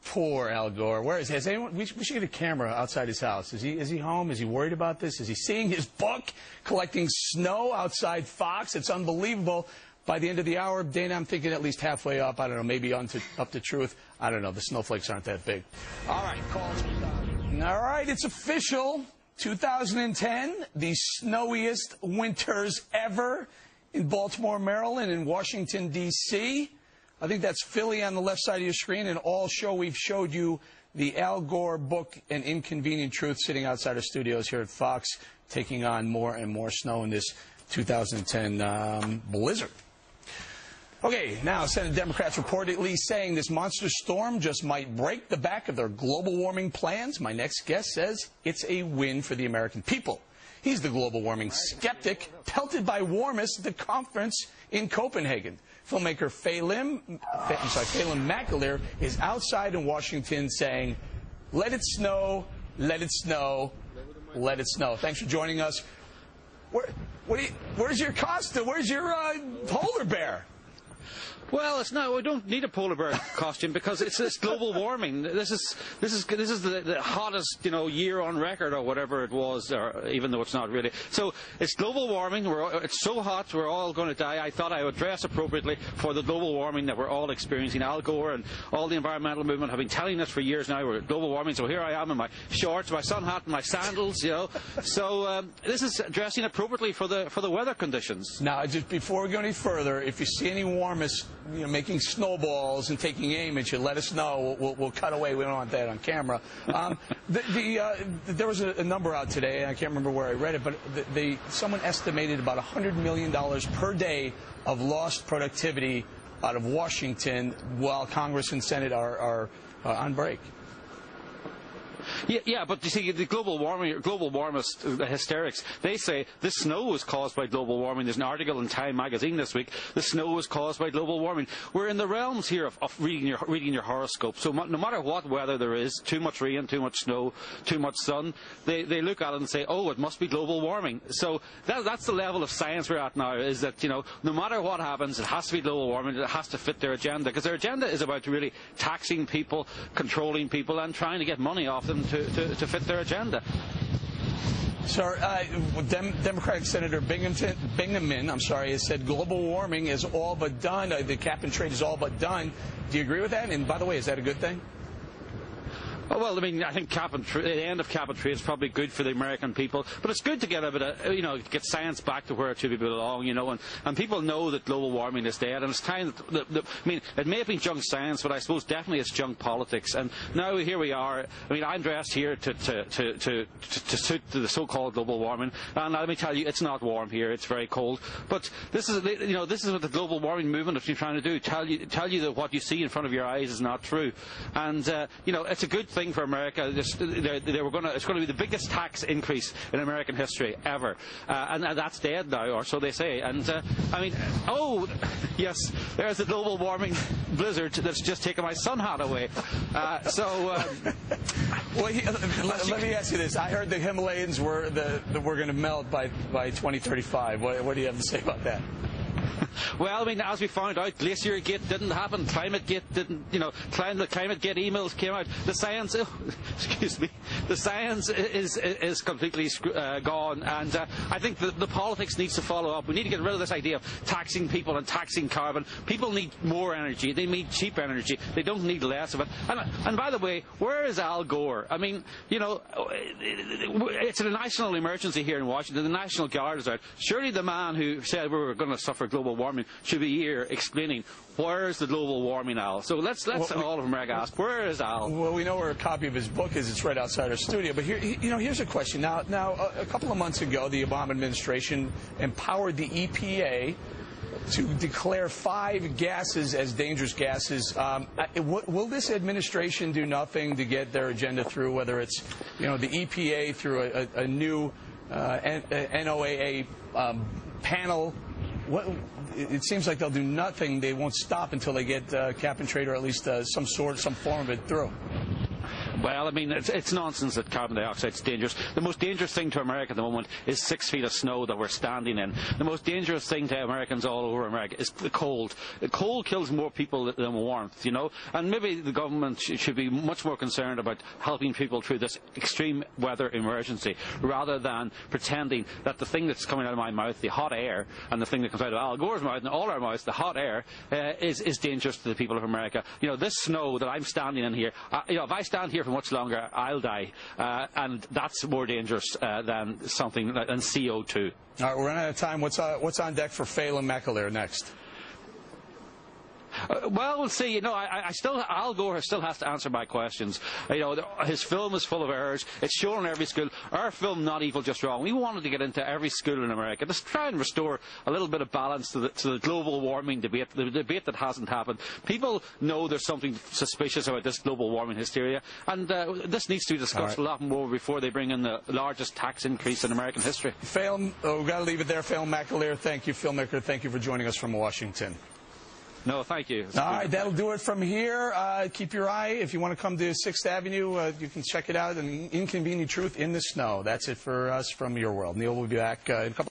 Poor Al Gore. Where is he? Has anyone? We should get a camera outside his house. Is he home? Is he worried about this? Is he seeing his book collecting snow outside Fox? It's unbelievable. By the end of the hour, Dana, I'm thinking at least halfway up. I don't know, maybe up to truth. I don't know. The snowflakes aren't that big. All right, calls. All right, it's official. 2010, the snowiest winters ever in Baltimore, Maryland, and Washington, D.C. I think that's Philly on the left side of your screen, and all show we've showed you the Al Gore book, An Inconvenient Truth, sitting outside our studios here at Fox, taking on more and more snow in this 2010 blizzard. Okay, now Senate Democrats reportedly saying this monster storm just might break the back of their global warming plans. My next guest says it's a win for the American people. He's the global warming skeptic, pelted by warmists at the conference in Copenhagen. Filmmaker Phelim McAleer is outside in Washington saying, let it snow, let it snow, let it snow. Thanks for joining us. Where's your costume? Where's your polar bear? Well, it's not. We don't need a polar bear costume because it's global warming. This is the hottest year on record or whatever it was, or even though it's not really. So it's global warming. It's so hot we're all going to die. I thought I would dress appropriately for the global warming that we're all experiencing. Al Gore and all the environmental movement have been telling us for years now we're global warming. So here I am in my shorts, my sun hat, and my sandals. So this is dressing appropriately for the weather conditions. Now, just before we go any further, if you see any warmists making snowballs and taking aim at you, let us know. We'll cut away. We don't want that on camera. There was a number out today, and I can't remember where I read it, but someone estimated about $100 million per day of lost productivity out of Washington while Congress and Senate are on break. Yeah, but you see, the global warmist hysterics, they say the snow was caused by global warming. There's an article in Time magazine this week, the snow was caused by global warming. We're in the realms here of reading your horoscope. So no matter what weather there is, too much rain, too much snow, too much sun, they look at it and say, oh, it must be global warming. So that's the level of science we're at now, is that, no matter what happens, it has to be global warming, it has to fit their agenda, because their agenda is about really taxing people, controlling people, and trying to get money off them to fit their agenda. So, Democratic Senator Bingaman, has said global warming is all but done. The cap and trade is all but done. Do you agree with that? And by the way, is that a good thing? Oh, well, I mean, I think the end of cap and trade is probably good for the American people, but it's good to get a bit of, get science back to where it should belong, and people know that global warming is dead, and it's time I mean, it may have been junk science, but I suppose definitely it's junk politics, and now here we are. I mean, I'm dressed here to suit the so-called global warming, and let me tell you, it's not warm here, it's very cold, but this is what the global warming movement has been trying to do, tell you that what you see in front of your eyes is not true, and, it's a good thing for America. It's going to be the biggest tax increase in American history ever, and that's dead now, or so they say. And I mean, oh yes, there's the global warming blizzard that's just taken my sun hat away. Well, let me ask you this: I heard the Himalayas were going to melt by 2035. What do you have to say about that? Well, I mean, as we found out, Glaciergate didn't happen, Climategate didn't, the Climategate emails came out. The science, the science is completely gone, and I think the politics needs to follow up. We need to get rid of this idea of taxing people and taxing carbon. People need more energy. They need cheap energy. They don't need less of it. And by the way, where is Al Gore? I mean, it's a national emergency here in Washington. The National Guard is out. Surely the man who said we were going to suffer global warming should be here explaining where's the global warming, Al. So let's all of America ask, where is Al? Well, we know where a copy of his book is. It's right outside our studio. But here, here's a question. Now, a couple of months ago, the Obama administration empowered the EPA to declare 5 gases as dangerous gases. Will this administration do nothing to get their agenda through, whether it's, the EPA through a new NOAA panel? It seems like they'll do nothing. They won't stop until they get cap and trade, or at least some form of it through. Well, I mean, it's nonsense that carbon dioxide is dangerous. The most dangerous thing to America at the moment is 6 feet of snow that we're standing in. The most dangerous thing to Americans all over America is the cold. The cold kills more people than warmth, you know. And maybe the government should be much more concerned about helping people through this extreme weather emergency, rather than pretending that the thing that's coming out of my mouth, the hot air, and the thing that comes out of Al Gore's mouth and all our mouths, the hot air, is dangerous to the people of America. You know, this snow that I'm standing in here, you know, if I stand here for much longer, I'll die, and that's more dangerous than something than CO2. All right, we're running out of time. What's on deck for Phelan McAleer next? Well, we'll see. You know, Al Gore still has to answer my questions. You know, his film is full of errors. It's shown in every school. Our film, Not Evil, Just Wrong, we wanted to get into every school in America to try and restore a little bit of balance to the global warming debate, the debate that hasn't happened. People know there's something suspicious about this global warming hysteria, and this needs to be discussed a lot more before they bring in the largest tax increase in American history. Phelan, we've got to leave it there. Phelan McAleer, thank you. Filmmaker, thank you for joining us from Washington. No, thank you. All right, that'll do it from here. Keep your eye. If you want to come to 6th Avenue, you can check it out. An Inconvenient Truth in the Snow. That's it for us from Your World. Neil will be back in a couple